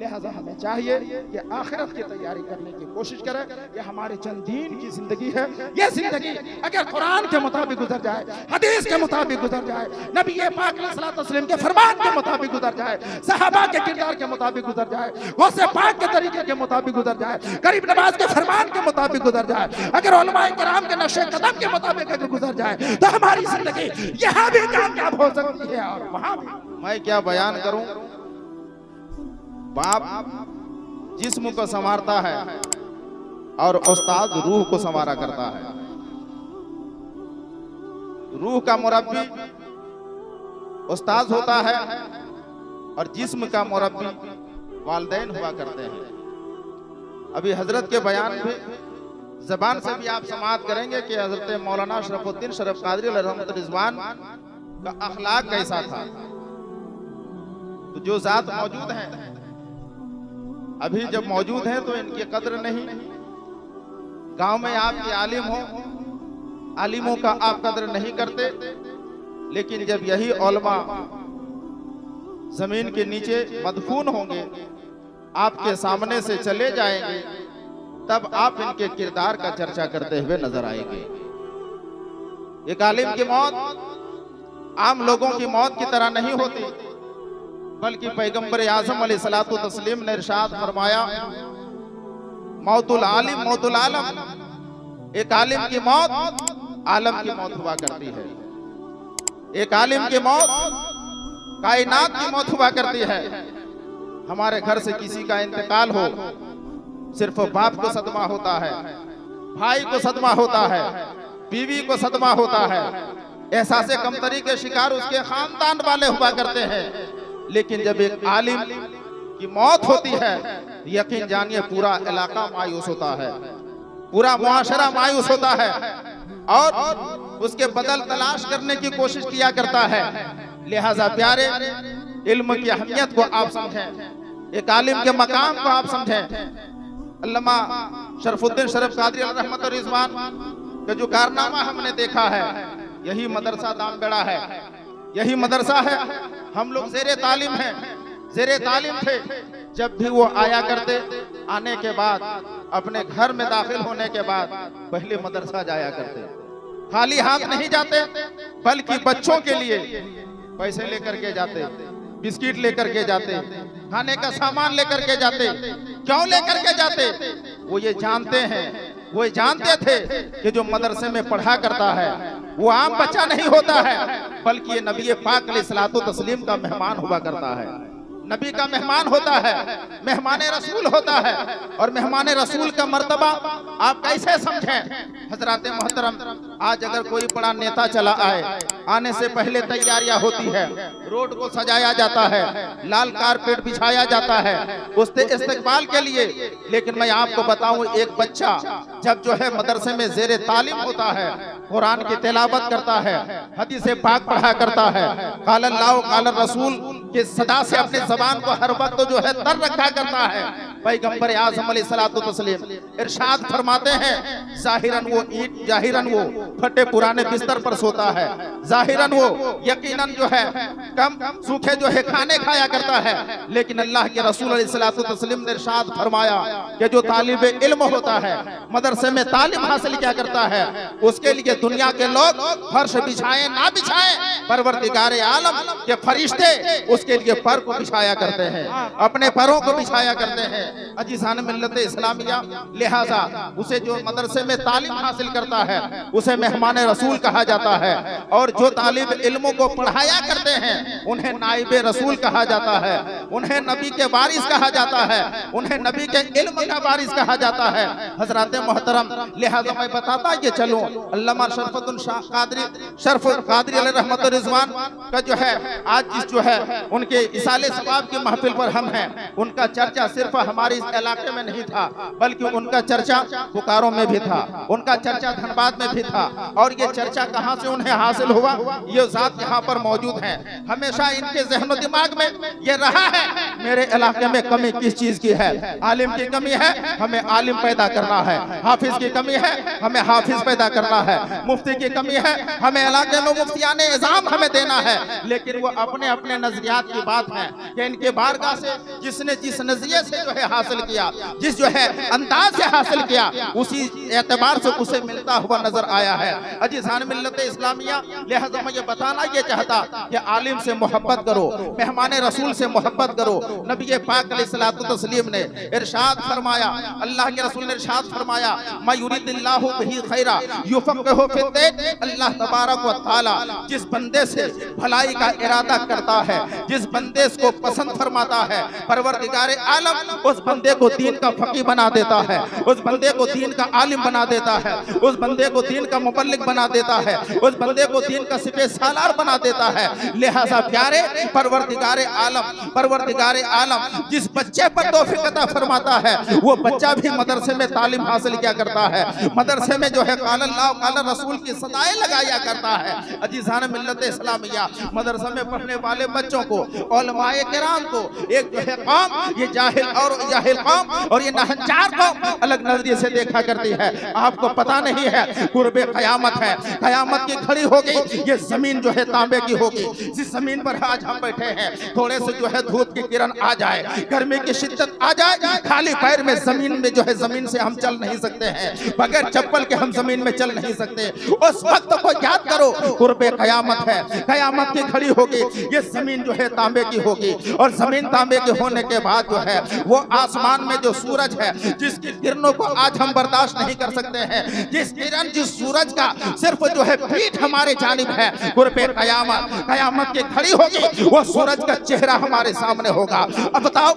लिहाजा हमें चाहिए कि आखिरत की तैयारी करने की कोशिश करें। ये हमारे चंद दीन की जिंदगी है। ये जिंदगी अगर कुरान के मुताबिक गुजर जाए, हदीस के मुताबिक गुजर जाए, नबी पाक अलैहि सल्लम के फरमान के मुताबिक गुजर जाए, सहाबा के किरदार के मुताबिक गुजर जाए, गौसे पाक के तरीके के मुताबिक गुजर जाए, गरीब नवाज के फरमान के मुताबिक गुजर जाए, अगर उलमाए किराम के नक्शे कदम के मुताबिक अगर गुजर जाए तो हमारी जिंदगी यहाँ भी कामयाब हो सकती है और वहां भी। मैं क्या बयान करूं। बाप जिस्म को संवारता है और उस्ताद रूह को संवारा करता है। रूह का मुरब्बी उस्ताद होता है और जिस्म का मुरब्बी वालिदैन हुआ करते हैं। अभी हजरत के बयान भी जबान से भी आप समाअत करेंगे कि हजरत मौलाना शरफुद्दीन शरीफ कादरी रहमत रिजवान का अखलाक कैसा था। तो जो जात मौजूद हैं, अभी जब मौजूद हैं तो इनकी कद्र नहीं। गांव में आपके आलिम हो, आलिमों का आप कद्र नहीं करते, लेकिन जब यही उलमा जमीन के नीचे मदफून होंगे, आपके सामने से चले जाएंगे, तब आप इनके किरदार का चर्चा करते हुए नजर आएंगे। एक आलिम की मौत आम लोगों की मौत की तरह नहीं होती, बल्कि पैगंबर आज़म अलैहिस्सलातु तस्लीम ने इरशाद फरमाया, मौतुल आलिम मौतुल आलम। एक आलिम की मौत आलम की मौत हुआ करती है। एक आलिम की मौत कायनात की मौत हुआ करती है। हमारे घर से किसी का इंतकाल हो, सिर्फ बाप को सदमा होता है, भाई को सदमा होता है, बीवी को सदमा होता है, एहसासे कमतरी के शिकार उसके खानदान वाले हुआ करते हैं। लेकिन जब एक आलिम की मौत होती है, यकीन जानिए पूरा इलाका मायूस होता है, पूरा मुआशरा मायूस होता है और उसके बदल तलाश करने की कोशिश किया करता है। लिहाजा प्यारे, इल्म की अहमियत को आप समझें, एक आलिम के मकाम को आप समझें। अल्लामा शरफुद्दीन शरीफ कादरी रहमत रिजवान का जो कारनामा हमने देखा है, यही मदरसा दामबेड़ा है, यही मदरसा है। हम लोग जेरे तालीम हैं, जेरे तालीम थे। जब भी वो आया करते, आने के बाद अपने घर में दाखिल होने के बाद पहले मदरसा जाया करते। खाली हाथ नहीं जाते, बल्कि बच्चों के लिए पैसे लेकर के जाते, बिस्किट लेकर के जाते, खाने का सामान लेकर के जाते। क्यों लेकर के जाते? वो ये जानते हैं, वो जानते थे कि जो मदरसे में पढ़ा करता है वो आम बच्चा नहीं होता है, बल्कि ये नबी पाक अलैहिस्सलातु तस्लीम का मेहमान हुआ करता है, नबी का मेहमान होता है, मेहमान रसूल होता है। और मेहमान रसूल का मर्तबा आप कैसे समझें? हजरात मोहतरम, आज अगर कोई बड़ा नेता चला आए, आने से पहले तैयारियां होती है, रोड को सजाया जाता है, लाल कारपेट बिछाया जाता है उसके इस्तकबाल के लिए। लेकिन मैं आपको बताऊं, एक बच्चा जब जो है मदरसे में जेरे तालीम होता है, कुरान की तिलावत करता है, हदीस पाक पढ़ा करता है, काल अल्लाह काल रसूल के सदा से अपने जबान को हर वक्त जो है तर रखा करता है। पैगंबर आज़म अलैहिस्सलातु तस्लीम इरशाद फरमाते हैं, जाहिरन वो ईंट, जाहिरन वो फटे पुराने बिस्तर पर सोता है, जाहिरन वो यकीनन जो है कम सूखे जो है खाने खाया करता है। लेकिन अल्लाह के रसूल अलैहिस्सलातु तस्लीम ने इरशाद फरमाया कि जो तालिब इल्म होता है, मदरसे में तालीम हासिल किया करता है, उसके लिए दुनिया के लोग फर्श बिछाए ना बिछाए, परवरदिगार आलम के फरिश्ते उसके लिए पर को बिछाया करते हैं, अपने परों को बिछाया करते हैं। अजीज़ान मिल्लत इस्लामिया, लिहाजा उसे जो मदरसे में तालीम हासिल करता है उसे मेहमान रसूल कहा जाता है, और जो तालिब इल्मों को पढ़ाया करते हैं उन्हें नाइबे रसूल कहा जाता है, उन्हें नबी के वारिस कहा जाता है, उन्हें नबी के इल्म का वारिस कहा जाता है। हजरत मोहतरम, लिहाजा मैं बताता ये चलूं, अल्लामा शरफुद्दीन शरीफ कादरी रहमत रिजवान का जो है आज जिस जो है उनके इसाले सवाब की महफिल पर हम हैं, उनका चर्चा सिर्फ हमारे इस इलाके में नहीं था, बल्कि उनका चर्चा बोकारो में भी था, उनका चर्चा धनबाद में भी था। और ये चर्चा कहाँ से उन्हें हासिल हुआ, ये जात यहाँ पर मौजूद है। हमेशा इनके ज़हन दिमाग में ये रहा है, मेरे इलाके में कमी किस चीज की है, आलिम की कमी है, हमें आलिम पैदा करना है, हाफिज की कमी है, हमें हाफिज पैदा करना है, मुफ्ती की कमी है, हमें इलाके में मुफ्तियाने इज़ाम हमें देना है। लेकिन वो अपने अपने नजरियात की बात है कि इनके बारगाह से जिसने जिस नजरिए से जो है हासिल किया, जिस जो है अंदाज से हासिल किया, उसी एतबार से उसे मिलता हुआ नजर आया है। अजीज़ान मिल्लत इस्लामिया, लिहाजा मैं ये बताना ये चाहता कि आलिम से मोहब्बत करो, मेहमान रसूल से मोहब्बत करो। नबी पाक अलैहिस्सलातु तस्लीम ने इरशाद फरमाया, अल्लाह के रसूल ने इरशाद फरमाया, मा युरिदिल्लाहु बिही खैरा युफ़क़िहु फिद्दीन। अल्लाह तबारक व तआला जिस बंदे से भलाई का इरादा करता है, जिस बंदे को पसंद फरमाता है, परवरदिगार आलम उस बंदे को दीन का फकीह बना देता है, उस बंदे को दीन का आलिम बना देता है, उस बंदे को दीन का मुबल्लिग बना देता है, उस बंदे को दीन का सिपह सालार बना देता है। लिहाजा प्यारे, परवरदिगार आलम जिस बच्चे पर तौफीक अता फरमाता है, वो बच्चा भी मदरसे में तालीम हासिल किया करता है, मदरसे में जो है क़ाल अल्लाह क़ाल रसूल की सदाएं लगाया करता है। अजीज़ान मिल्लत इस्लामिया, मदरसा में पढ़ने वाले बच्चों को, उलमाए किराम को, एक जो है कौम, ये जाहिल कौम और ये नहंचार कौम अलग नजरिए से देखा करती है। आपको पता नहीं है, कुर्बे क़यामत है, क़यामत की खड़ी होगी, ये जमीन जो है तांबे की होगी। जिस जमीन पर आज हम बैठे हैं, थोड़े से जो है धूप की किरण आ जाए, गर्मी की शिद्दत आ जाए, खाली पैर में जमीन में जो है जमीन से हम चल नहीं सकते हैं, बगैर चप्पल के हम जमीन में चल नहीं सकते। उस वक्त को याद करो, कुर्बे क़यामत है, क़यामत की खड़ी होगी, ये जमीन जो है तांबे की होगी। और जमीन तांबे के होने के बाद जो है वो आसमान में जो सूरज है, जिसकी किरणों को आज हम बर्दाश्त नहीं कर सकते हैं, जिस किरण जिस सूरज का सिर्फ जो है पीठ हमारे जानिब है, कुर्बे क़यामत की खड़ी होगी, वो सूरज का चेहरा हमारे सामने होगा। अब बताओ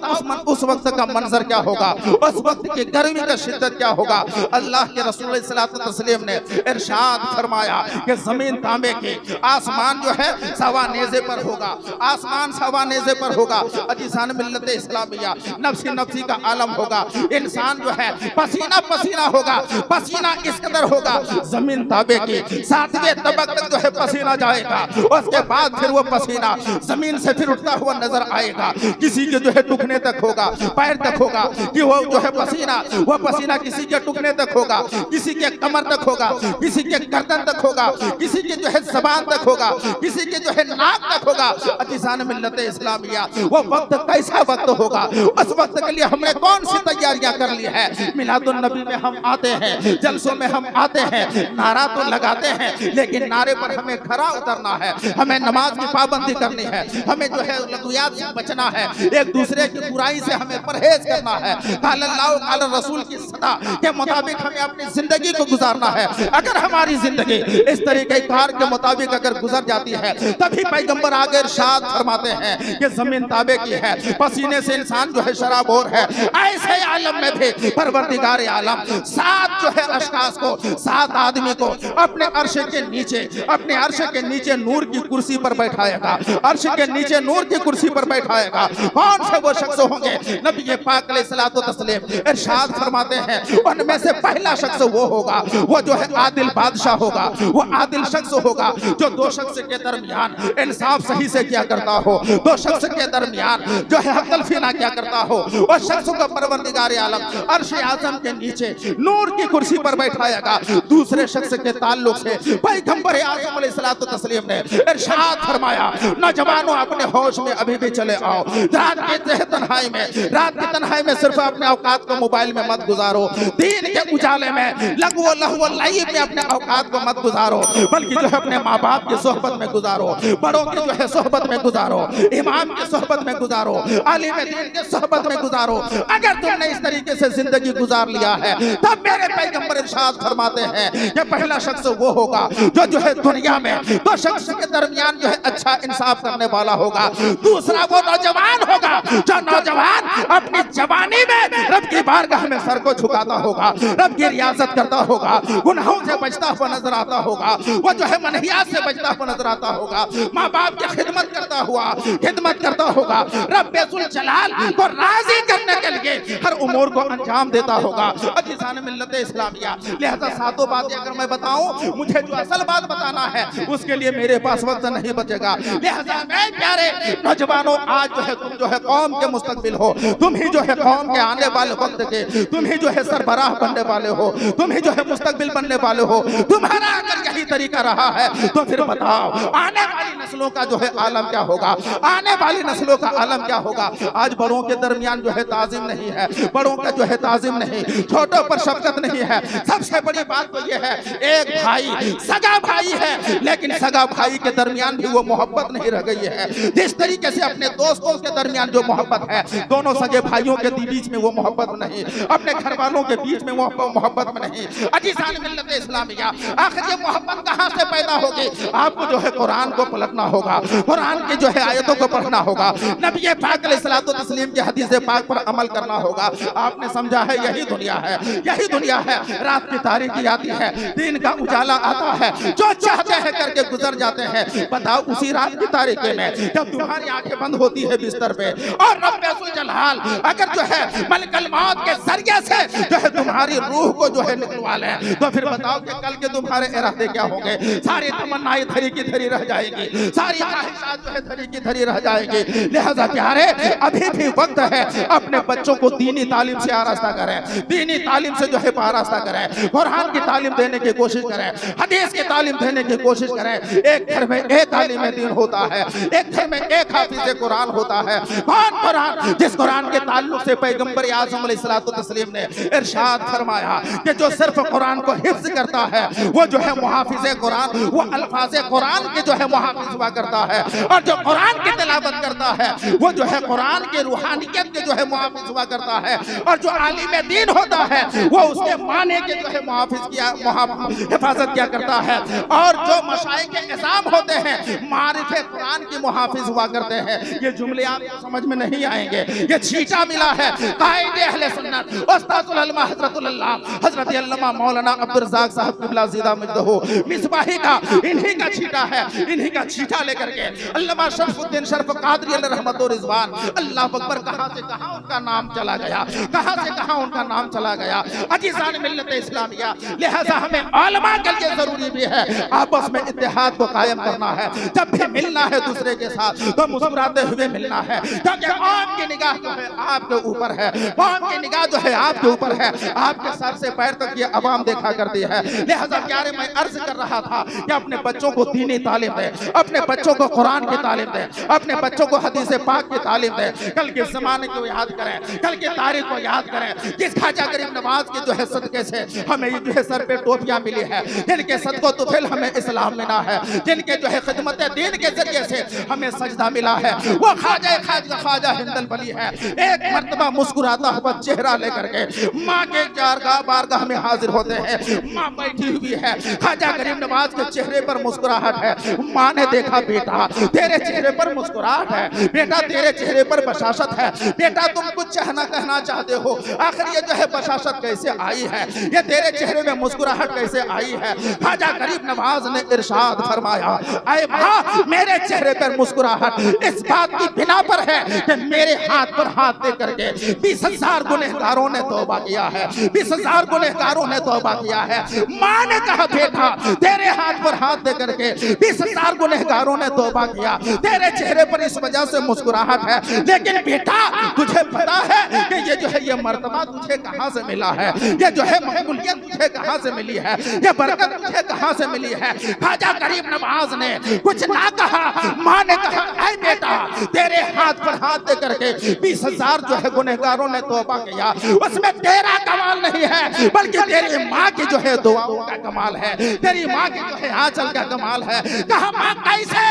उस वक्त का मंजर क्या होगा, उस वक्त की गर्मी का शिद्दत क्या होगा। अल्लाह के रसूल सल्लल्लाहु अलैहि वसल्लम ने इरशाद फरमाया कि जमीन तांबे की, आसमान जो है सवा नेज़े पर होगा, आसमान सवा नेज़े पर होगा। अजीज़ान मिल्लत इस्लामिया, नफ्सी नफ्सी का आलम होगा, इंसान जो है पसीना पसीना होगा, पसीना इस कदर होगा, जमीन तांबे की 7वें तबक तक जो है पसीना जाएगा, उसके बाद फिर वो पसीना जमीन से फिर उठता हुआ नजर आएगा। किसी के जो है टुकने तक होगा, पैर तक होगा, कि वो जो है वो पसीना किसी के टुकने तक होगा, किसी के कमर तक होगा, किसी के गर्दन तक होगा, किसी के जो है ज़बान तक होगा, किसी के जो है नाक तक होगा। अजीज़ान मिल्लत इस्लामिया, वो वक्त कैसा वक्त होगा, उस वक्त के लिए हमने कौन सी तैयारियां कर ली है। मिलादुन नबी में हम आते हैं, जलसों में हम आते हैं, नारा तो लगाते हैं, लेकिन नारे पर हमें खरा उतरना है, हमें नमाज की पाबंदी करनी है, हमें जो है लगुयात से बचना है, एक दूसरे की बुराई से हमें परहेज करना है। क़ाल अल्लाह क़ाल रसूल की सदा के मुताबिक हमें अपनी जिंदगी को गुजारना है। अगर हमारी जिंदगी इस तरीके कार के मुताबिक अगर गुजर जाती है, तभी पैगंबर आगे इरशाद फरमाते हैं कि जमीन ताबे की है, पसीने से इंसान जो है शराबोर है। ऐसे आलम में भी परवरदिगार आलम 7 जो है अशखास को, 7 आदमी को अपने अर्श के नीचे नूर की कुर्सी पर बैठाएगा, अर्श के नीचे नूर की कुर्सी पर बैठाएगा। कौन से वो शख्स होंगे? नबी पाक अलैहिस्सलातु तस्लीम इरशाद फरमाते हैं, उनमें से पहला शख्स वो होगा, वो जो है आदिल बादशाह होगा, वो आदिल शख्स होगा जो 2 शख्स के दरमियान इंसाफ सही से क्या करता हो, 2 शख्स के दरमियान जो है हक तलफी ना क्या करता हो। उस शख्स को परवरदिगार आलम अर्श आज़म के नीचे नूर की कुर्सी पर बैठाएगा। दूसरे शख्स के ताल्लुक से पैगंबर आज़म अलैहिस्सलातु तस्लीम ने इरशाद फरमाया, नौजवानों अपने होश में अभी भी चले आओ, रात की तन्हाई में सिर्फ अपने औकात को मोबाइल में मत गुजारो, दीन के उजाले में लघु लहू लाइब में अपने औकात को मत गुजारो, बल्कि जो है अपने माँ बाप की सोहबत में गुजारो, बड़ों की जो है सोहबत में गुजारो, इमाम की सोहबत में गुजारो, आलिम दीन की सोहबत में गुजारो। अगर तुमने इस तरीके से जिंदगी गुजार लिया है, तब मेरे पैगंबर इरशाद फरमाते हैं कि पहला शख्स वो होगा जो है दुनिया में 2 शख्स के दरमियान जो है अच्छा इंसाफ करने वाला होगा। दूसरा वो नौजवान होगा जो नौजवान अपनी जवानी में रब की बारगाह में सर को झुकाता होगा, रब की रियाजत करता होगा, गुनाहों से बचता हुआ नजर आता होगा, वो जो है मनहियात से बचता हुआ नजर आता होगा, माँ बाप की खिदमत करता होगा, रब्बे जुल जलाल को राजी करने के लिए हर उमूर को अंजाम देता होगा। अजीज़ान मिल्लत इस्लामिया, लिहाजा सातों बातें अगर मैं बताऊं, मुझे जो असल बात बताना है उसके लिए मेरे पास वक्त नहीं बचेगा। लिहाजा मैं प्यारे नौजवानों, आज जो है तुम जो है कौम के मुस्तकबिल हो, तुम ही जो है कौम के आने वाले वक्त के, तुम ही जो है सरबराह बनने वाले हो, तुम ही जो है मुस्तकबिल बनने वाले हो। तुम्हारा अगर यही तरीका रहा है तो फिर बताओ आने वाली नस्लों का जो है आलम क्या होगा, आने वाली नस्लों का आलम क्या होगा। आज बड़ों के दरमियान जो है ताज़ीम नहीं है, बड़ों का जो है ताज़ीम नहीं, छोटों पर शफकत नहीं है। सबसे बड़ी बात तो ये है, एक भाई सगा भाई है, लेकिन सगा भाई के दरमियान भी वो मोहब्बत नहीं रह गई है। जिस तरीके से अपने दोस्तों के दरमियान जो मोहब्बत है, दोनों सगे भाइयों के बीच में वो मोहब्बत नहीं, अपने घर वालों के बीच में वो मोहब्बत में नहीं। अजीज़ान मिल्लत इस्लामिया, आखिर ये मोहब्बत कहाँ से पैदा होगी? आपको जो है कुरान को पलटना होगा, कुरान की जो है आयतों को पढ़ना होगा, नबी पाक अलैहिस्सलातु तस्लीम की हदीस पाक पर अमल करना होगा। आपने समझा है यही दुनिया है, यही दुनिया है। रात की तारीकी आती है, दिन का उजाला आता है, जो चाहते हैं करके गुजर जाते हैं। बताओ उसी रात की तारीकी में जब तुम्हारी आंखें बंद होती है बिस्तर पे और रब्बे सुल जलाल अगर जो है मलकल मौत के जरिए से जो है तुम्हारी रूह को जो है निकलवा ले, तो फिर बताओ कि कल के तुम्हारे इरादे क्या होंगे? सारी तमन्नाएं धरी की धरी रह जाएगी, सारी ख्वाहिशात जो है धरी की धरी रह जाएगी। लिहाजा प्यारे, अभी भी वक्त है, अपने बच्चों को दीनी तालीम से आरास्ता करें, दीनी तालीम से जो है आरास्ता करें, कुरान की तालीम देने की कोशिश करें, हदीस की तालीम देने की कोशिश करें। एक घर में एक आलिम दीन होता है, एक घर में एक हाफिज कुरान होता है। कौन कुरान? जिस कुरान के ताल्लुक से पैगंबर आज़म अलैहिस्सलातु तस्लीम ने इरशाद फरमाया कि जो सिर्फ कुरान को हिफ्ज करता है वो जो है मुहाफिज कुरान, वो अल्फाज कुरान के जो है मुहाफिज हुआ करता है, और जो कुरान की तिलावत करता है वो जो है कुरान के रूहानियत के जो है मुहाफिज हुआ करता है, और जो आलिम दीन होता है वो उसके माने के जो है मुहाफिज किया हिफाजत किया करता है। और जो मशाइख के निज़ाम होते हैं मारिफे कुरान की मुहाफिज हुआ करते हैं। ये जुमले आपको समझ में नहीं आएंगे, ये छींटा मिला है कायदे अहले सुन्नत उस्तादुल उलमा हज़रत अल्लामा मौलाना अब्दुल रज़्ज़ाक़ साहब क़िबला ज़िदा मजदहू मिसबाही का, इन्हीं का छींटा है। इन्हीं का छींटा लेकर के अल्लामा शरफुद्दीन शरफ क़ादरी अलैहि रहमत व रिज़वान, अल्लाह अकबर, कहां से कहां उनका नाम चला गया, कहां से कहां उनका नाम चला गया। अजीज़ान मिल्लत इस्लामिया, लिहाजा हमें उलमा के लिए जरूरी भी है आपस में इत्तेहाद को कायम करना है। जब भी मिलना है दूसरे के साथ तो मुस्कुराते हुए मिलना है, क्योंकि कौम की निगाह जो है आपके ऊपर है, कौम की निगाह जो है आपके ऊपर है, आपके सर से पैर तक ये अवाम देखा करती है। लिहाजा प्यारे, मैं अर्ज कर रहा था कि अपने बच्चों को दीनी तालीम दें, अपने बच्चों को कुरान की तालीम दें, अपने बच्चों को हदीस पाक की तालीम दें। कल के ज़माने को याद करें, कल की तारीख को याद करें, जिस ख्वाजा गरीब नवाज के जो है सदके से हमें ये जो है सर पे टोपियां मिली है, जिनके सदकों तुफैल हमें इस्लाम मिला है, जिनके जो है खिदमत दीन के जरिए से हमें सजदा मिला है, वो ख्वाजा हिंदल वली है। एक मर्तबा मुस्कुराता हुआ चेहरा लेकर के माँ के बारगाह में हाजिर होते हैं। माँ बैठी हुई है, ख्वाजा गरीब नवाज के चेहरे पर मुस्कुराहट है। माँ ने देखा, बेटा तेरे चेहरे पर मुस्कुराहट है, बेटा तेरे चेहरे पर बशाशत है, बेटा तुम कुछ कहना चाहते हो, आखिर ये जो है बशाशत कैसे आई है, ये तेरे चेहरे में मुस्कुराहट कैसे आई है? ख्वाजा गरीब नवाज ने इरशाद फरमाया, ऐ माँ, मेरे चेहरे पर मुस्कुराहट इस बात की बिना पर है कि मेरे हाथ पर हाथ दे करके 20,000 गुनहगारों ने तौबा किया है, 20,000 गुनहगारों ने तौबा किया है। माँ ने कहा, बेटा तेरे हाथ पर हाथ दे करके 20,000 गुनहगारों ने तौबा किया, तेरे चेहरे पर इस वजह से मुस्कुराहट है, लेकिन बेटा तुझे पता है कि ये जो है ये मर्तबा तुझे कहां से मिला है, ये जो है मकबूलियत तुझे कहां से मिली है, ये बरकत तुझे कहां से मिली है? ख्वाजा गरीब नवाज ने कुछ ना कहा। माँ ने कहा, ऐ बेटा तेरे हाथ पर हाथ दे करके 20,000 जो है गुनहगारों ने तौबा किया, उसमें तेरा कमाल नहीं है बल्कि तेरी माँ की जो है दुआओं का कमाल है, तेरी माँ की जो है आंचल का कमाल है। कहा, माँ कैसे?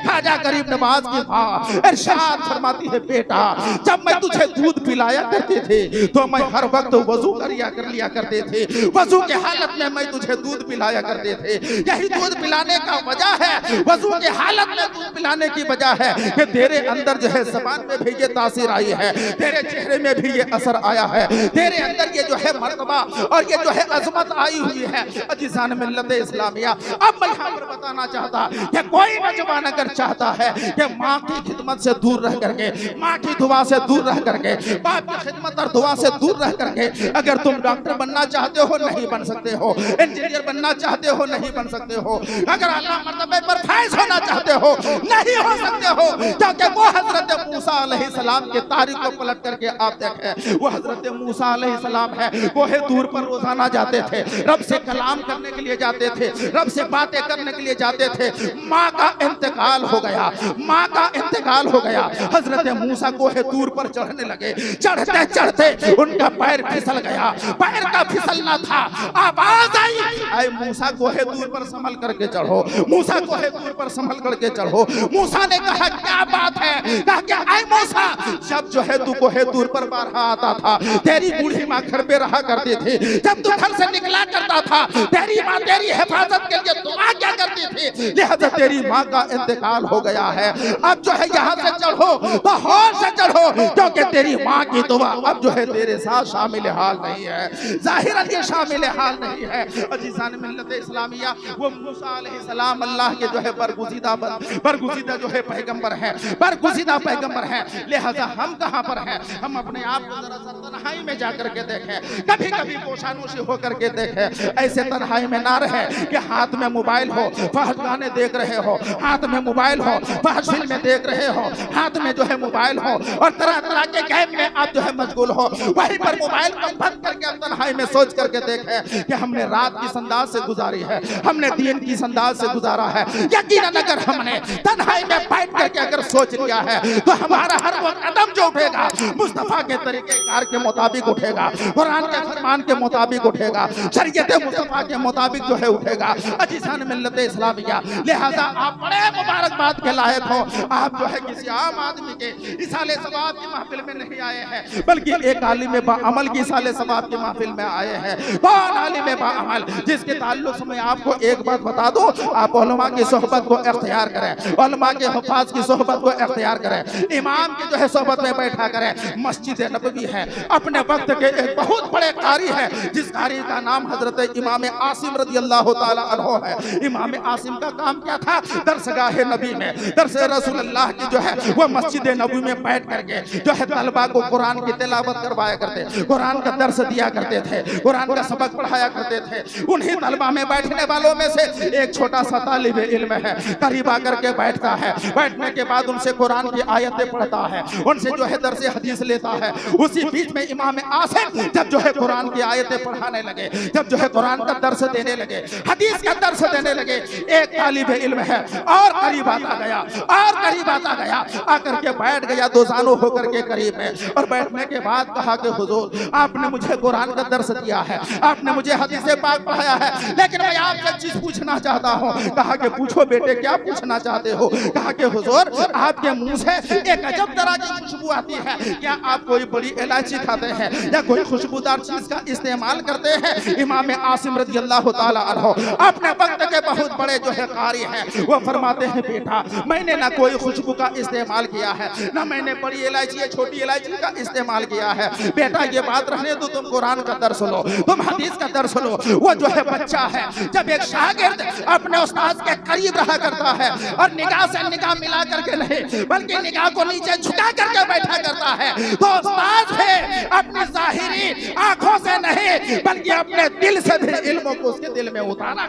ख्वाजा गरीब नवाज की माँ इरशाद फरमाती है, बेटा जब मैं तुझे दूध पिलाया करते थे तो मैं हर वक्त वजू कर लिया करते थे, वजू के हालत में मैं तुझे दूध पिलाया करते थे। यही दूध पिलाने का वजह है, वजू के हालत में दूध पिलाने की वजह है कि तेरे अंदर जो है ज़बान में भी ये तासीर आई है, तेरे चेहरे में भी ये असर आया है, तेरे अंदर ये जो है मर्तबा और ये जो है अजमत आई हुई है। अजीज़ान मिल्लत इस्लामिया, अब मैं यहाँ पर बताना चाहता कि कोई नौजवान अगर चाहता है कि माँ की खिदमत से दूर रह करके, माँ की दुआ से दूर रह करके, बाप की खिदमत ज्यादातर दुआ से दूर रह करके अगर तुम डॉक्टर बनना चाहते हो नहीं बन सकते हो, इंजीनियर बनना चाहते हो नहीं बन सकते हो, अगर आला मर्तबे पर फैज होना चाहते हो नहीं हो सकते हो, क्योंकि वो हजरत मूसा अलैहिस्सलाम के तारीख को पलट करके आप देखें, वो हजरत मूसा अलैहिस्सलाम है, कोहे दूर पर रोजाना जाते थे, रब से कलाम करने के लिए जाते थे, रब से बातें करने के लिए जाते थे। माँ का इंतकाल हो गया, माँ का इंतकाल हो गया, हजरत मूसा कोहे दूर पर चढ़ने लगे, चढ़ते चढ़ते उनका पैर फिसल गया, पैर का फिसलना था, आवाज आई, ऐ मूसा कोहे दूर पर संभल करके चढ़ो, मूसा कोहे दूर पर संभल करके चढ़ो। मूसा ने कहा क्या बात है, कहा क्या ऐ मूसा, जब जो है तू कोहे दूर पर बारहा आता था, तेरी बूढ़ी माँ घर पे रहा करती थी, जब तू घर से निकला करता था, तेरी माँ तेरी हिफाजत के लिए दुआ क्या करती थी, लिहाजा तेरी माँ का इंतकाल हो गया है, अब जो है यहाँ से चढ़ो तो होश से चढ़ो, क्योंकि तेरी माँ की दुआ अब जो है तेरे साथ शामिल हाल नहीं है, जाहिरन ये शामिल हाल नहीं है। अजीजान मिल्लत इस्लामिया, वो मूसा अलैहिस्सलाम अल्लाह के जो है बरगुज़ीदा जो है पैगंबर है, बरगुज़ीदा पैगंबर है, लिहाजा हम कहाँ पर हैं, हम अपने आप को जरा तन्हाई में जाकर के देखें, कभी कभी पोशानोशी होकर के देखें, ऐसे तन्हाई में ना रहे कि हाथ में मोबाइल हो, फहश गाने देख रहे हो, हाथ में मोबाइल हो, फहश फिल्में देख रहे हो, हाथ में जो है मोबाइल हो और तरह तरह के गेम में आप जो है मशगूल हो, वहीं पर मोबाइल को बंद करके आप तन्हाई में सोच करके देखें कि हमने रात की संदाज से गुजारी है, हमने दिन की संदाज से गुजारा है। यकीनन अगर हमने तन्हाई में बैठ करके अगर सोच लिया है तो हमारा हर वो कदम जो उठेगा मुस्तफा के तरीक़ेकार के मुताबिक उठेगा, कुरान के फरमान के मुताबिक उठेगा, शरीयत मुस्तफा के मुताबिक जो है उठेगा। अजीजान मिल्लत इस्लामिया, लिहाजा आप बड़े मुबारकबाद के लायक हो, आप जो है किसी आम आदमी के इसाले सवाब की महफिल में नहीं आए हैं, बल्कि एक आलिम बाअमल की इसाले सवाब की महफिल में आए हैं। कौन आलिम बाअमल, जिसके ताल्लुक से मैं आपको एक बात बता दूं, आप उलमा की सोहबत को इख्तियार करें, उलमा के हुफ़ाज़ की सोहबत को इख्तियार करें, इमाम की जो है सोहबत में बैठा करें। मस्जिद नबवी है, अपने वक्त के एक बहुत बड़े कारी है, जिस कारी का नाम हजरत इमाम आसिम रज़ियल्लाहु ताला अन्हु है। इमाम आसिम का काम क्या था, दरसगाह नबी में, दरस रसूलुल्लाह की जो है वो मस्जिद नबवी में बैठ करके जो है तलबा को कुरान की तिलावत करवाया करते, कुरान का दर्स दिया करते थे, कुरान का सबक पढ़ाया करते थे। उन्हीं तलबा में बैठने वालों में से एक छोटा सा तालिब इल्म है, करीब आकर के बैठता है, बैठने के बाद उनसे कुरान की आयतें पढ़ता है, उनसे जो है दर्स हदीस लेता है। उसी बीच में इमाम आसिम जब जो है कुरान की आयतें पढ़ाने लगे, जब जो है कुरान का दर्स देने लगे, हदीस का दर्स देने लगे, एक तालिब इल्म है और करीब आता गया, और करीब आता गया, आकर के बैठ गया दोजानो होकर के करीब में, और बैठने के बाद कहा कि हुजूर आपने मुझे कुरान का दर्स दिया है, आपने मुझे हदीस पाक पढ़ाया है, लेकिन मैं आपसे चीज पूछना चाहता हूँ। कहा कि पूछो बेटे, क्या पूछना चाहते हो? कहा कि हुजूर आपके मुंह से एक अजब तरह की खुशबू आती है, क्या आप कोई बड़ी इलायची खाते हैं या कोई खुशबूदार चीज का इस्तेमाल करते हैं? इमाम आसिम रज़ियल्लाहु ताला अन्हु अपने वक्त के बहुत बड़े जो है कारी हैं, वो फरमाते हैं बेटा मैंने ना कोई खुशबू का इस्तेमाल किया है, ना मैंने बड़ी इलायची या छोटी इलायची का इस्तेमाल किया है। बेटा ये बात रहने दो, तुम कुरान का दर्स लो, तुम हदीस का दर्स लो। वो जो है बच्चा है, जब एक शागिर्द अपने उस्ताद के करीब रहा करता है और निगाह से निगाह मिला करके नहीं बल्कि निगाह को नीचे झुका करके बैठा करता है, तो उस्ताद है अपनी जाहिरी आंखों से नहीं बल्कि अपने दिल से भी इल्मों को उसके दिल में उतारा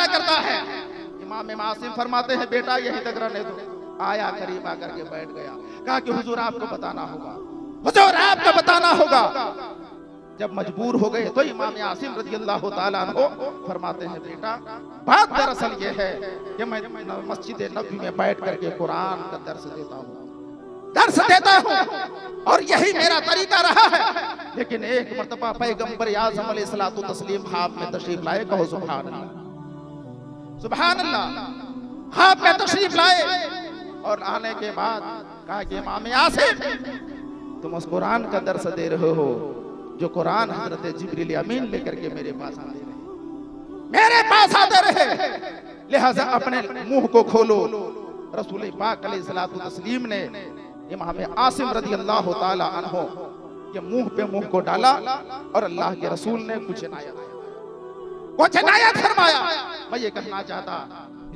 करता है। इमाम आसिम फरमाते हैं बेटा यहीं तक रहने दो। आया करीब आकर के बैठ गया, कहा कि हुजूर आपको बताना होगा, हुजूर आपको बताना होगा। जब मजबूर हो गए तो इमाम आसिम रज़ियल्लाहु ताला अन्हु फरमाते हैं बेटा बात दरअसल ये है कि मैं मस्जिद नबवी में बैठ करके कुरान का दर्स देता हूँ और यही मेरा तरीका रहा है। लेकिन एक मर्तबा पैगंबर आज़म अलैहिस्सलातु तस्लीम ख्वाब में तशरीफ लाए, कहो सुभान अल्लाह, सुभान अल्लाह। ख्वाब में तशरीफ लाए और आने के बाद कहा कि इमाम आसिम तुम उस कुरान का दर्स दे रहे हो जो कुरान हजरत जिब्रील अमीन लेकर के मेरे पास आते रहे, लिहाजा अपने मुंह को खोलो। रसूल पाक अलैहिस्सलातु तस्लीम ने इमाम आसिम रज़ियल्लाहु ताला अन्हु के मुंह पे मुंह को डाला और अल्लाह के रसूल ने कुछ इनायत फरमाया। मैं ये कहना चाहता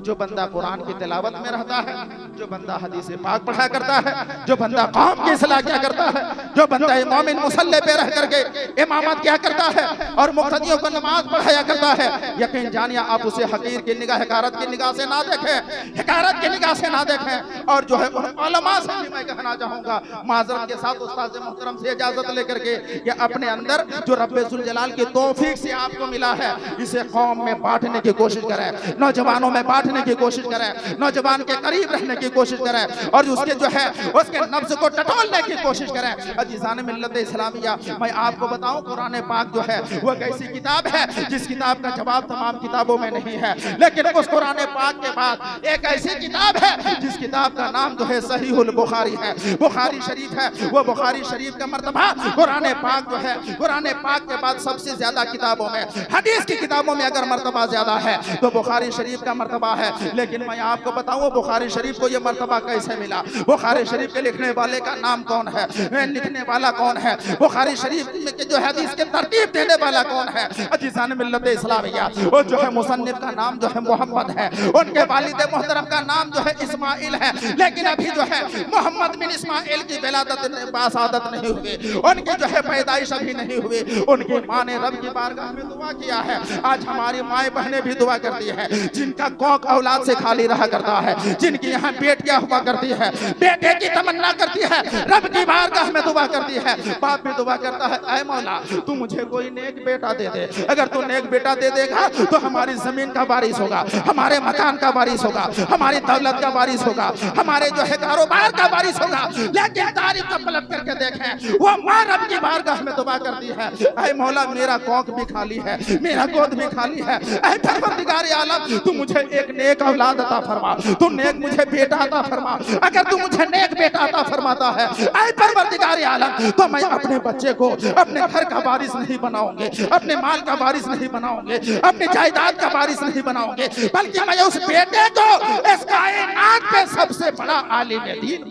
जो बंदा कुरान की तिलावत में रहता है, जो बंदा हदीस पाक पढ़ा करता है, जो बंदा कौम की इस्लाह किया करता है, जो बंदा मोमिन मुसल्ले पे रह करके इमामत किया करता है और मुक्तदियों को नमाज पढ़ाया करता है, यकीन जानिए आप उसे हकीर की निगाह, हकारत की निगाह से ना देखें, हकारत की निगाह से ना देखें। और जो है उन उलमा से भी मैं कहना चाहूंगा, माजरत के साथ उस्ताद मोहतरम से इजाजत लेकर के, कि अपने अंदर जो रब्बे जुल जलाल की तौफीक से आपको मिला है, इसे कौम में बांटने की कोशिश करें, नौजवानों में बांटने की कोशिश करें, नौजवान के करीब रहने की कोशिश करें और उसके जो है उसके नफ्स को टटोलने की कोशिश करें। अजीज़ान मिल्लत इस्लामिया, मैं आपको बताऊं कुरान पाक जो है वो एक ऐसी किताब है जिस किताब का जवाब तमाम किताबों में नहीं है, लेकिन उस कुरान पाक के बाद एक ऐसी किताब है जिस किताब का नाम जो है सहीहुल बुखारी है, बुखारी शरीफ है। वो बुखारी शरीफ का मर्तबा कुरान पाक जो है, कुरान पाक के बाद सबसे ज्यादा किताबों में, हदीस की किताबों में अगर मर्तबा ज्यादा है तो बुखारी शरीफ का मर्तबा है। लेकिन मैं आपको बताऊं बुखारी शरीफ को ये मर्तबा कैसे मिला, बुखारी शरीफ के लिखने वाले का नाम कौन है, लिखने वाला कौन है, बुखारी शरीफ के जो हदीस के तरतीब देने वाला कौन है। अजीज़ान मिल्लत इस्लामिया, वो जो है मुसन्निफ का नाम जो है मोहम्मद है, उनके वालिद मोहतरम का नाम जो है इस्माइल है, लेकिन अभी जो है मोहम्मद बिन इस्माइल की विलादत बासादत नहीं हुई, उनकी जो है पैदाइश अभी नहीं हुई। उनकी माँ ने रब की बारगाह में दुआ किया है। आज हमारी माएँ बहनें भी दुआ करती है, जिनका कोख औलाद से खाली रहा करता है, जिनकी यहाँ बेटियां हुआ करती है, बेटे की तमन्ना करती है, रब की बारगाह में दुआ करती है। बाप भी दुआ करता है, ऐ मौला तू मुझे कोई नेक बेटा दे दे, अगर तू नेक बेटा दे देगा तो हमारी जमीन का बारिश होगा, हमारे मकान का बारिश होगा, हमारी दौलत का बारिश होगा, हमारे जो है कारोबार का बारिश होगा। लेकिन तारीफ का पलट करके देखें, वो माँ रब की बारगाह में दुआ करती है, ऐ मौला मेरा कोख भी खाली है, मेरा गोद भी खाली है, ऐ परवरदिगार आलम तू मुझे एक नेक औलाद अता फरमा, तू नेक मुझे बेटा अता फरमा। अगर तू मुझे नेक बेटा अता फरमाता है ऐ परवरदिगार आलम, तो मैं अपने बच्चे को अपने घर का वारिस नहीं बनाऊंगे, अपने माल का वारिस नहीं बनाऊंगे, अपनी जायदाद का वारिस नहीं बनाऊंगे, बल्कि मैं उस बेटे को इस कायनात पे सबसे बड़ा आलिम दीन,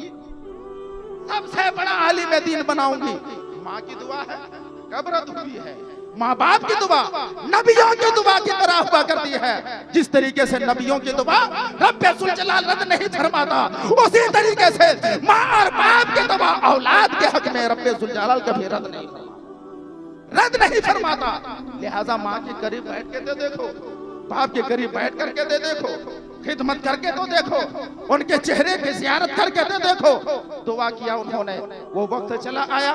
सबसे बड़ा आलिम दीन बनाऊंगी। माँ की दुआ है, कब रद्द हुई है? माँ बाप की दुआ नबियों की दुआ की तरह हुआ करती है। जिस तरीके से नबियों की दुआ रब्बे जुल जलाल रद्द नहीं फरमाता, उसी तरीके से माँ और बाप की दुआ औलाद के हक में रब्बे जुल जलाल कभी रद्द नहीं फरमाता। लिहाजा माँ के करीब बैठ के दे देखो, बाप के करीब बैठ करके दे देखो, खिदमत करके तो देखो, उनके चेहरे पे ज़ियारत करके तो देखो। दुआ किया उन्होंने, वो वक्त चला आया,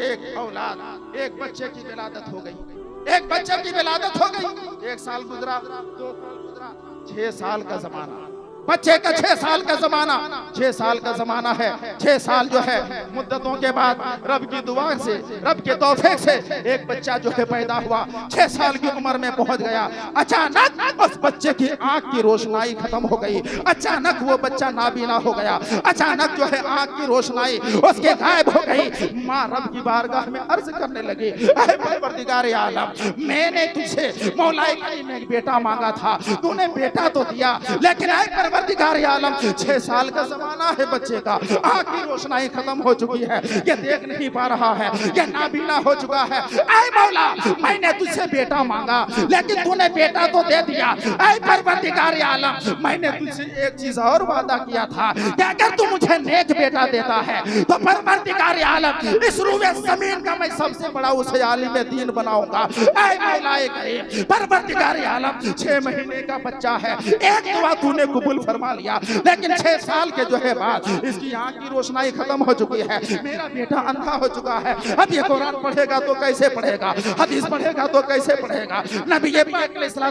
एक औलाद, एक बच्चे की विलादत हो गई, एक बच्चे की विलादत हो गई। 1 साल गुजरा, 2 साल गुजरा, 6 साल का जमाना, बच्चे का 6 साल का जमाना, 6 साल का जमाना है। 6 साल जो है मुद्दतों के बाद रब की दुआ से, रब के तौफीक से एक बच्चा जो है पैदा हुआ, 6 साल की उम्र में पहुंच गया। अचानक उस बच्चे की आंख की रोशनाई खत्म हो गई, अचानक वो बच्चा नाबीना हो गया, अचानक जो है आंख की रोशनाई उसके गायब हो गई। माँ रब की बारगाह में अर्ज करने लगी, ऐ परवरदिगार आलम, मैंने तुझसे मौलाए करीम एक बेटा मांगा था, तूने बेटा तो दिया, लेकिन ऐ परवरदिगार आलम 6 साल का जमाना है बच्चे का, आँख की रोशनाई खत्म हो चुकी है, ये देख नहीं पा रहा है, ये नाबीना हो चुका है। ऐ मौला मैंने तुझसे बेटा मांगा लेकिन तूने बेटा तो दे दिया। ऐ परवरदिगार आलम मैंने तुझसे एक चीज और वादा किया था कि अगर तू मुझे नेक बेटा देता है तो परवरदिगार आलम इस रूए जमीन का मैं सबसे बड़ा उसे आलिम दीन बनाऊंगा। ऐ मौलाए करीम परवरदिगार आलम 6 महीने का बच्चा है, एक दुआ तूने कबूल फरमा लिया, लेकिन 6 साल के जो है बाद इसकी आंख की रोशनाई खत्म हो चुकी है, मेरा बेटा अंधा हो चुका है। अब ये कुरान पढ़ेगा तो कैसे पढ़ेगा, हदीस पढ़ेगा तो कैसे पढ़ेगा, नबी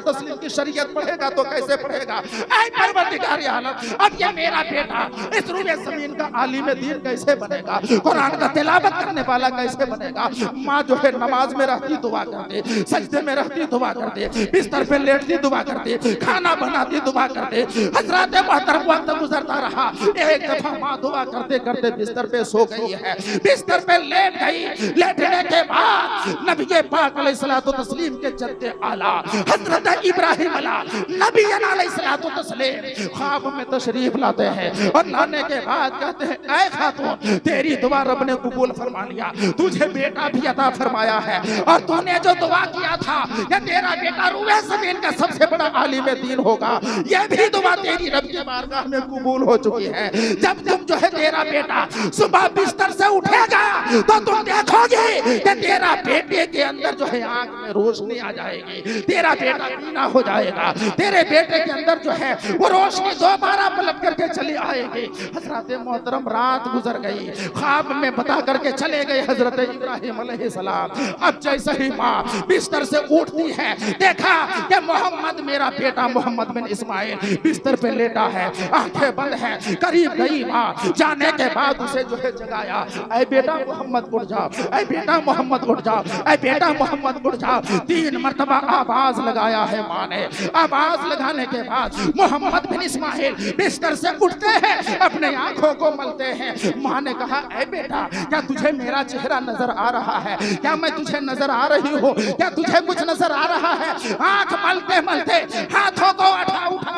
तस्लीम की शरीयत पढ़ेगा तो कैसे पढ़ेगा। ऐ परवरदिगार आलम अब ये मेरा बेटा इस रूए जमीन का आलिम दीन कैसे बनेगा, कुरान का तिलावत करने वाला कैसे बनेगा। माँ जो है नमाज में रहती दुआ करते, सजदे में रहती दुआ करते, बिस्तर पे लेटती दुआ करते, खाना बनाती दुआ करते। हजरत मोहतरम वक्त गुजरता रहा, एक दफा माँ दुआ करते करते बिस्तर पे सो गई है, बिस्तर पे लेट गई। लेटने के बाद नबी पाक अलैहिस्सलातु तस्लीम के जद्दे आला हजरत इब्राहिम नबी अलैहिस्सलातु तस्लीम ख्वाब में तशरीफ लाते हैं और लाने के बाद कहते हैं, ऐ खातून तेरी दुआ रब ने कबूल फरमा लिया, तुझे बेटा भी अता फरमाया है, और तूने जो दुआ किया था कि तेरा बेटा रुए ज़मीन का सबसे बड़ा आलिम दीन होगा, यह भी दुआ तेरी रब की बारगाह में कबूल हो चुकी है। जब तुम जो है तेरा बेटा सुबह बिस्तर से उठेगा तो तुम देखोगे कि तेरा बेटे के अंदर जो है आंख में रोशनी आ जाएगी, तेरा बेटा बीना हो जाएगा, तेरे बेटे के अंदर जो है वो रोशनी दोबारा पलट करके चली आएगी। हजरत मोहतरम रात गुजर गई, ख्वाब में बता करके चले गए हजरत इब्राहिम अलैहिस्सलाम। अब जैसे ही माँ बिस्तर से उठती है, देखा कि मोहम्मद मेरा बेटा मोहम्मद बिन इस्माइल बिस्तर पे लेटा है, आंखें बंद है। करीब गई माँ, जाने के बाद उसे जो है जगाया, ऐ बेटा मोहम्मद उठ जाओ, ऐ बेटा मोहम्मद उठ जाओ, ऐ बेटा मोहम्मद उठ जाओ। 3 मरतबा आवाज लगाया है माँ ने। आवाज लगाने के बाद मोहम्मद बिन इस्माइल बिस्तर से उठते हैं, अपने आंखों को मलते हैं। माँ ने कहा, ऐ बेटा क्या तुझे मेरा चेहरा नजर आ रहा है? क्या मैं तुझे नजर आ रही हूँ? क्या तुझे कुछ नजर आ रहा है? आंख मलते मलते हाथों को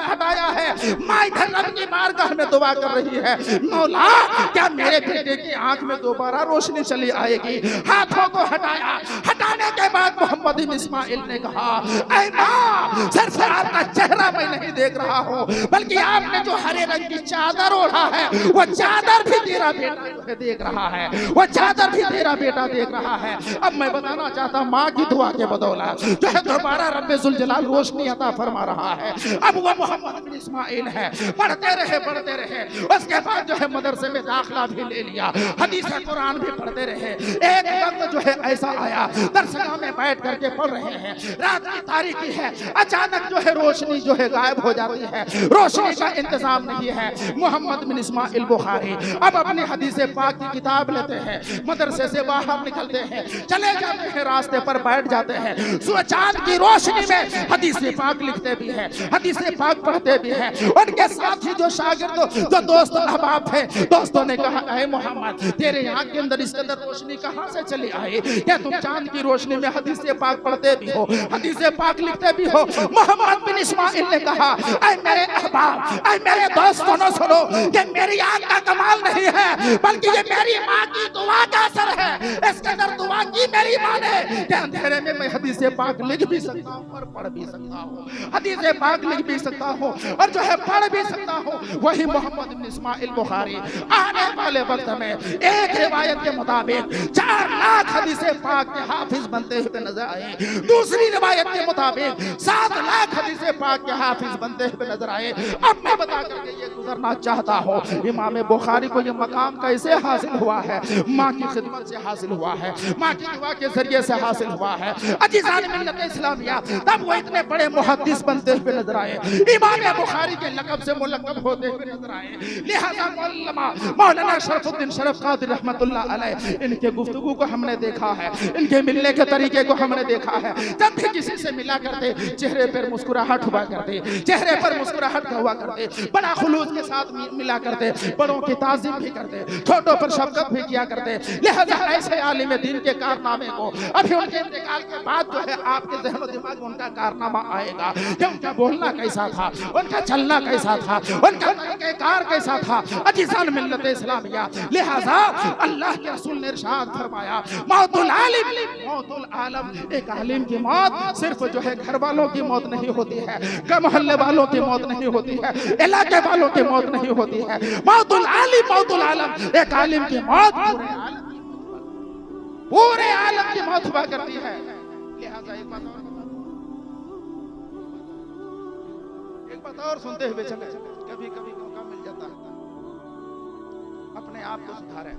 हटाया है। माँ इधर रब की बारगाह में दुआ कर रही है, मौला क्या मेरे बेटे की आंख में दोबारा रोशनी चली आएगी? हाथों को हटाया। हटाने के बाद मोहम्मद बिन इस्माइल ने कहा, ऐ माँ सिर्फ आपका चेहरा मैं नहीं देख रहा हूँ, बल्कि आपने जो हरे रंग की चादर ओढ़ा है वो चादर भी तेरा बेटा जो है देख रहा है, वो चादर भी तेरा बेटा देख रहा है। अब मैं बताना चाहता माँ की दुआ के बदौलत जो है दोबारा रब्बे जुल जलाल रोशनी अता फरमा रहा है। अब वो मोहम्मद बिन इस्माइल है। पढ़ते रहे, उसके बाद जो है मदरसे में दाखिला भी ले लिया, हदीस कुरान भी पढ़ते रहे। एक वक्त जो है ऐसा आया, दरसगाह में बैठ करके पढ़ रहे हैं, रात की तारीकी है, अचानक जो है रोशनी जो है गायब हो जाती है, रोशनी का इंतजाम नहीं है। मोहम्मद बिन इस्माइल बुखारी अब अपनी हदीस पाक की किताब लेते हैं, मदरसे से बाहर निकलते हैं, चले जाते हैं, रास्ते पर बैठ जाते हैं, सूरज चांद की रोशनी में हदीस पाक लिखते भी हैं, हदीस पाक पढ़ते भी हैं। उनके साथ ही जो शागिर्द जो दोस्त अहबाब थे, दोस्तों ने कहा, ऐ मोहम्मद तेरे आँख के अंदर इस कदर रोशनी कहाँ से चली आई? क्या तुम चांद की रोशनी में हदीस पाक पढ़ते भी हो, हदीस पाक लिखते भी हो? मोहम्मद बिन इस्माइल ने कहा, ऐ मेरे अहबाब, ऐ मेरे दोस्तों ने सुनो कि मेरी आँख का कमाल नहीं है, बल्कि ये मेरी माँ की दुआ का असर है। इस कदर दुआ की मेरी माँ ने कि अंधेरे में मैं हदीस पाक लिख भी सकता हूँ और पढ़ भी सकता हूँ, हदीस पाक लिख भी सकता हूँ और जो है पढ़ भी सकता हूँ। वही मोहम्मद बिन इस्माइल बुखारी आने वाले वक्त में एक रिवायत के मुताबिक 4 लाख हदीस पाक के हाफिज बनते हुए नजर आए, दूसरी रिवायत के मुताबिक 7 लाख हदीस पाक के हाफिज बनते हुए नजर आए। अब मैं बता करके ये गुजरना चाहता हूँ, इमाम बुखारी को ये मकाम कैसे हासिल हुआ है? माँ की खिदमत से हासिल हुआ है, माँ की दुआ के जरिए से हासिल हुआ है। अजीज़ान मिल्लत इस्लामिया, तब वो इतने बड़े मुहद्दिस बनते हुए नजर आए, इमाम बुखारी के लक़ब से मुलक़्क़ब होते हुए नजर आए। लिहाजा मौलाना शरफुद्दीन शरफ कादरी रहमतुल्लाह अलैह, इनके गुफ्तगू को हमने देखा है, इनके मिलने के तरीके को हमने देखा है। जब भी किसी से मिला करते चेहरे पर मुस्कुराहट हुआ करते, चेहरे पर मुस्कुराहट हुआ करते, बड़ा खुलूस के साथ मिला करते, बड़ों की ताज़ीम भी करते, छोटों पर शफ़क़त भी किया करते। लिहाजा ऐसे आलिम दीन के कारनामे को अभी उनके इंतकाल के बाद जो है आपके ज़हन और दिमाग में उनका कारनामा आएगा कि उनका बोलना कैसा था, उनका चलना कैसा था, उनका तरीक़ेकार कैसा था। अजीज़ान मिल्लत इस्लामिया, लिहाजा अल्लाह के रसूल ने इरशाद फरमाया, मौतुल आलिम मौतुल आलम, एक आलिम की मौत सिर्फ जो है घर वालों की मौत नहीं होती है, मोहल्ले वालों की मौत नहीं होती है, इलाके वालों की मौत नहीं होती है। मौतुल आलिम मौतुल आलम, एक आलिम की मौत पूरे आलम की मौत हुआ करती है। लिहाजा एक बात और सुनते हुए चले, कभी कभी मौका मिल जाता है अपने आप को सुधारे।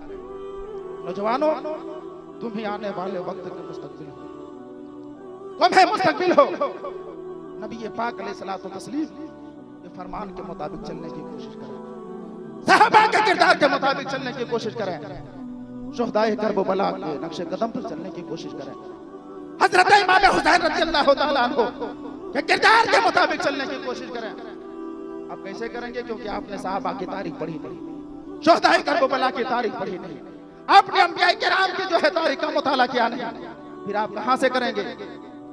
नौजवानों, तुम ही आने वाले वक्त के मुस्तकबिल हो, तुम है मुस्तकबिल हो। नबी पाक अलैहिस्सलातु तस्लीम के फरमान के मुताबिक चलने की कोशिश करें, सहाबा के किरदार के मुताबिक चलने की कोशिश करें, शुहदाए करबला के नक्शे कदम पर चलने की कोशिश करें, हजरत इमाम हुसैन रज़ियल्लाहु तआला अन्हु के किरदार के मुताबिक चलने की कोशिश करें। आप कैसे करेंगे? क्योंकि आपने सहाबा की तारीख पढ़ी नहीं, शुहदाए करबला की तारीख पढ़ी नहीं, आपने अंबिया किराम की जो है तारीख का मुताला किया नहीं, फिर आप कहां से करेंगे?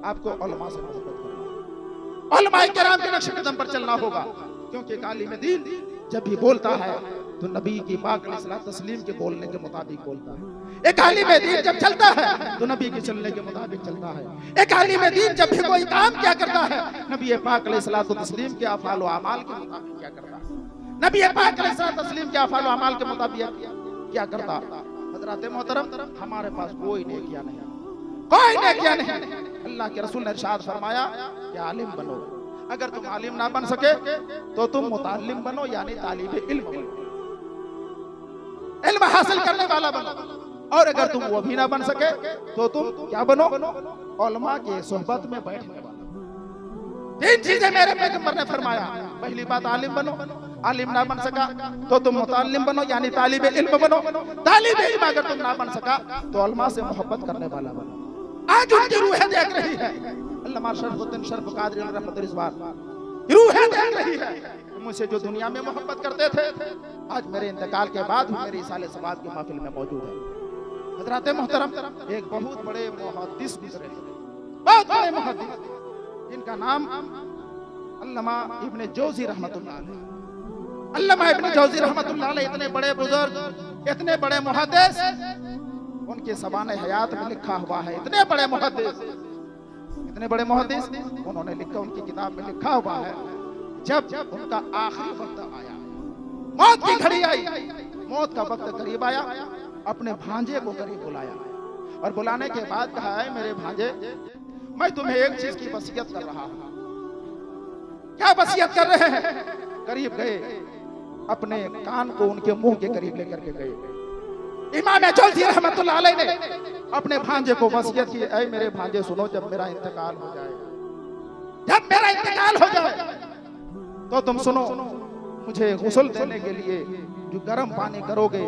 आपको उलमा से मोहब्बत करना, उलमा किराम के नक्शे कदम पर चलना होगा। क्योंकि एक आलिम दीन जब भी बोलता है तो नबी की पाक अलैहिस्सलाम तस्लीम के बोलने के मुताबिक बोलता है। एक आलिम दीन जब चलता है तो नबी के चलने के मुताबिक चलता है। एक आलिम दीन जब भी कोई काम क्या करता है, नबी पाक अलैहिस्सलाम तस्लीम के अफ़ाल व अमाल के मुताबिक क्या करता है, नबी पाक अलैहिस्सलाम तस्लीम के अफ़ाल व अमाल के मुताबिक क्या करता। हज़रात मोहतरम, हमारे पास कोई नेकियां नहीं, कोई नेकियां नहीं। अल्लाह के रसूल ने इरशाद फरमाया कि आलिम बनो। अगर तुम आलिम ना बन सके तो तुम मुताल्लिम बनो, यानी तालिब इल्म बनो, इल्म हासिल करने वाला बनो। और अगर तुम वो भी ना बन सके तो तुम क्या बनो, उलमा के सोहबत में बैठने वाला। तीन चीजें मेरे पैगंबर ने फरमाया। पहली बात आलिम बनो, आलिम ना बन सका तो तुम मुताल्लिम बनो, यानी तालिब इल्म बनो। तालिब इल्म अगर तुम ना बन सका तो उलमा से मोहब्बत करने वाला बनो। आज उनकी रूहें देख रही है, अल्लामा शरफुद्दीन शर्फ कादरी रहमत रिजवान, रूहें देख रही है मुझसे जो दुनिया में मोहब्बत करते थे, आज मेरे इंतकाल के बाद मेरी साले सवाद की महफिल में मौजूद है। हज़रात मोहतरम, एक बहुत बड़े मुहद्दिस गुजरे, बहुत बड़े मुहद्दिस, जिनका नाम अल्लामा इब्न जौज़ी रहमतुल्लाह अलैह। अल्लामा इब्न जौज़ी रहमतुल्लाह अलैह इतने बड़े बुजुर्ग, इतने बड़े मुहद्दिस, उनके ज़बान हयात में लिखा हुआ है। इतने बड़े मुहद्दिस, इतने बड़े मुहद्दिस, उन्होंने लिखा, उनकी किताब में लिखा हुआ है, जब उनका आखिरी वक्त आया, मौत की घड़ी आई, मौत का वक्त करीब आया, अपने भांजे को करीब बुलाया और बुलाने के बाद कहा है, मेरे भांजे, मैं तुम्हें एक चीज की वसीयत कर रहा हूं। क्या वसीयत कर रहे हैं? करीब गए, अपने कान को उनके मुंह के करीब लेकर के गए। इमाम जौज़ी रहमतुल्लाह अलैह ने अपने भांजे को वसीयत की, ऐ मेरे भांजे सुनो, जब मेरा इंतकाल हो जाए, जब मेरा इंतकाल हो जाए तो तुम सुनो, मुझे गुस्ल देने के लिए जो गर्म पानी करोगे,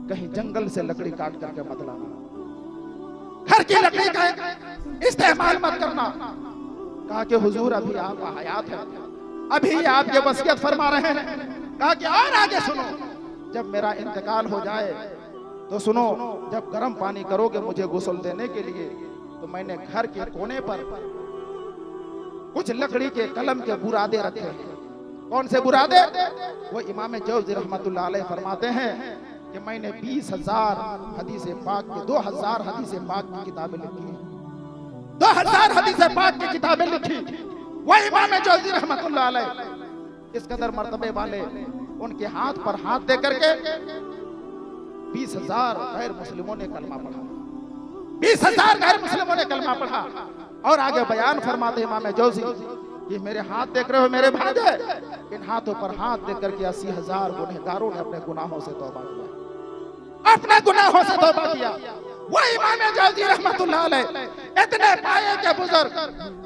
कहीं जंगल से लकड़ी काट करके मत लाना, घर की लकड़ी का इस्तेमाल मत करना। कहा कि हुजूर अभी आप हयात हैं, अभी आप ये वसीयत फरमा रहे हैं। कहा कि और आगे सुनो, जब मेरा इंतकाल हो जाए तो सुनो, जब गर्म पानी करोगे मुझे गुस्ल देने के लिए, तो मैंने घर के कोने पर कुछ लकड़ी के कलम के बुरादे रखे हैं। कौन से बुरादे? वो इमाम जौज़ी रहमतुल्लाह अलैह फरमाते हैं कि मैंने 20,000 हदीस पाक की, 2,000 हदीस पाक की किताबें लिखी हैं, 2,000 हदीस पाक की किताबें लिखी। वो इमाम जौज़ी रहमतुल्लाह अलैह इस कदर मर्तबे वाले, उनके हाथ पर हाथ दे करके 20,000 गैर मुस्लिमों ने कलमा पढ़ा, 20,000 गैर मुस्लिमों ने कलमा पढ़ा। और आगे बयान फरमाते इमाम जौज़ी, ये मेरे हाथ देख रहे हो मेरे भांजे, इन हाथों पर हाथ देख करके 80,000 गुनहगारों ने अपने गुनाहों से तौबा किया, अपने गुनाहों से तौबा किया। वो इमाम जौज़ी रहमतुल्लाह अलैह इतने पाए के बुजुर्ग,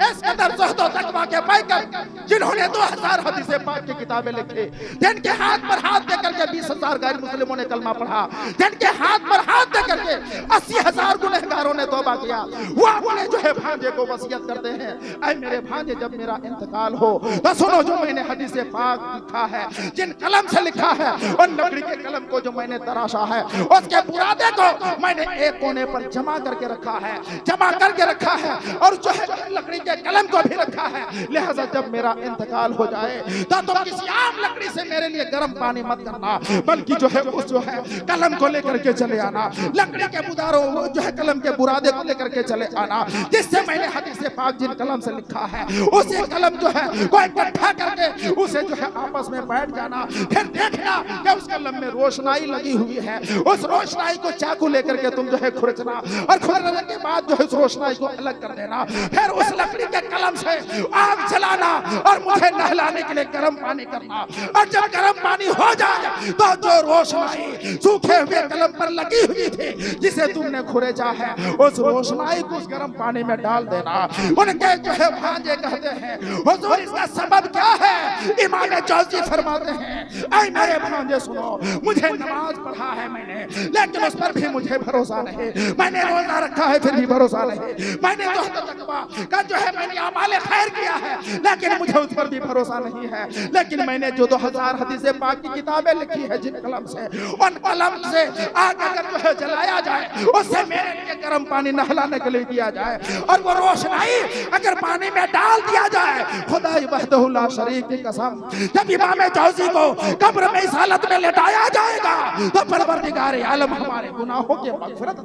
इस कदर ज़ुहद व तक़वा के पैकर, जिन्होंने 2,000 हदीस पाक की किताबें लिखी, जिनके हाथ पर हाथ दे करके 20,000 गैर मुस्लिमों ने कलमा पढ़ा, जिनके हाथ पर हाथ दे करके 80,000 गुनहगारों ने तौबा किया, वो अपने जो है भांजे को वसीयत करते हैं, ऐ मेरे भांजे, जब मेरा इंतकाल हो तो सुनो, जो मैंने हदीस पाक लिखा है, जिन कलम से लिखा है, उन लकड़ी के कलम को जो मैंने तराशा है, उसके बुरादे को मैंने एक कोने पर जमा करके रखा है, जमा करके रखा है, और जो है लकड़ी के कलम को भी रखा है। लिहाजा जब मेरा इंतकाल हो जाए तो तुम किसी आम लकड़ी से मेरे लिए गर्म पानी मत करना, बल्कि जो है उस जो है कलम को लेकर के चले आना, लकड़ी के बुदारों जो है कलम के बुरादे को लेकर के चले आना, जिससे मैंने हदीस पाक जिन कलम से लिखा है, उसे कलम जो है कोई इकट्ठा करके उसे जो है आपस में बैठ जाना, फिर देखना कि उस कलम में रोशनाई लगी हुई है, उस रोशनाई को चाकू लेकर के तुम जो है खुरचना, और खुरचने के बाद जो है उस रोशनाई को अलग कर देना, फिर उस लकड़ी के कलम से आग जलाना और मुझे नहलाने के लिए गर्म पानी करना। और जब गर्म पानी हो जाए तो जो रोशनाई सूखे हुए कलम पर लगी हुई थी, जिसे तुमने खुरेचा है, उस रोशनाई को उस गर्म पानी में डाल देना। उनके जो है भांजे कहते हैं, हुजूर इसका सबब क्या है? इमाम जौज़ी फरमाते हैं, ऐ मेरे भांजे सुनो, मुझे नमाज पढ़ा है मैंने, लेकिन उस पर भी मुझे भरोसा नहीं, मैंने रोजा रखा है फिर भी भरोसा नहीं, मैंने जो तकवा का जो है मैंने अमाले खैर किया है, लेकिन मुझे उस पर भी भरोसा नहीं है। लेकिन मैंने जो 2,000 हदीस पाक की किताबें लिखी है जिन कलम से, उन कलम से आग अगर जो है जलाया जाए, उससे मेरे लिए गर्म पानी नहलाने के लिए दिया जाए और वो रोशनाई अगर पानी में डाल दिया जाए, खुदाई वहदहु ला शरीक की कसम, जब इमाम जौजी को कब्र में इस हालत में लेटाया जाएगा तो परवरदिगार आलम हमारे गुनाहों के मगफिरत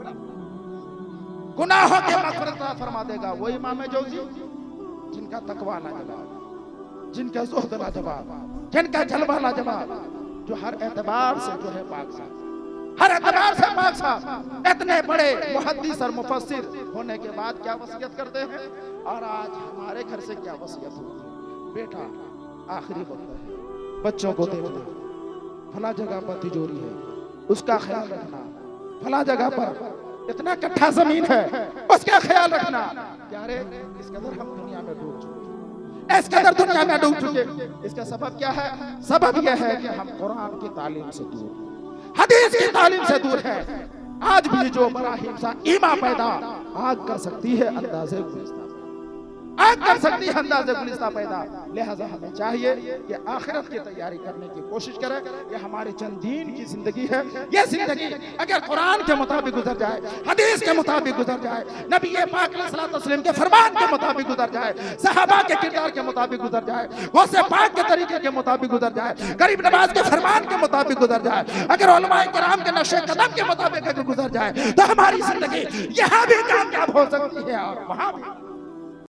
फरमा देगा। वो इमाम जौजी जिनका तकवा लाजवाब, जिनका ज़ुहद लाजवाब, जिनका जलवा लाजवाब, जो हर एतबार से जो है पाक साफ, हर एतबार से पाक साफ, इतने बड़े मुहद्दिस और मुफस्सिर होने के बाद क्या वसीयत करते हैं। और आज हमारे घर से क्या वसीयत होती है, बेटा आखिरी वक्त है, बच्चों को देखना, फला जगह पर तिजोरी है उसका ख्याल रखना, फला जगह पर इतना कट्ठा जमीन है उसका ख्याल रखना। प्यारे, इस कदर हम दुनिया में डूब चुके, इस कदर दुनिया में डूब चुके। इसका सबब क्या है? सबब यह है कि हम कुरान की तालीम से दूर, हदीस की तालीम से दूर है। आज भी जो बड़ा हिंसा ईमा पैदा आग कर सकती है, अंदाजे गुलिस्तान आग कर सकती है, अंदाजे गुलिस्तान पैदा। लिहाजा हमें चाहिए कि आखिरत की तैयारी करने की कोशिश करें। ये हमारे चंद दिन की जिंदगी है। ये जिंदगी अगर कुरान के मुताबिक गुजर जाए, हदीस के मुताबिक गुजर जाए, नबी पाक अलैहि वसल्लम के फरमान के मुताबिक गुजर जाए, सहाबा के किरदार के मुताबिक गुजर जाए, गौसे पाक के तरीके के मुताबिक गुजर जाए, गरीब नवाज के फरमान के मुताबिक गुजर जाए, अगर उलमाए किराम के नक्शे कदम के मुताबिक अगर गुजर जाए तो हमारी जिंदगी यहाँ भी कामयाब हो सकती है और वहाँ भी।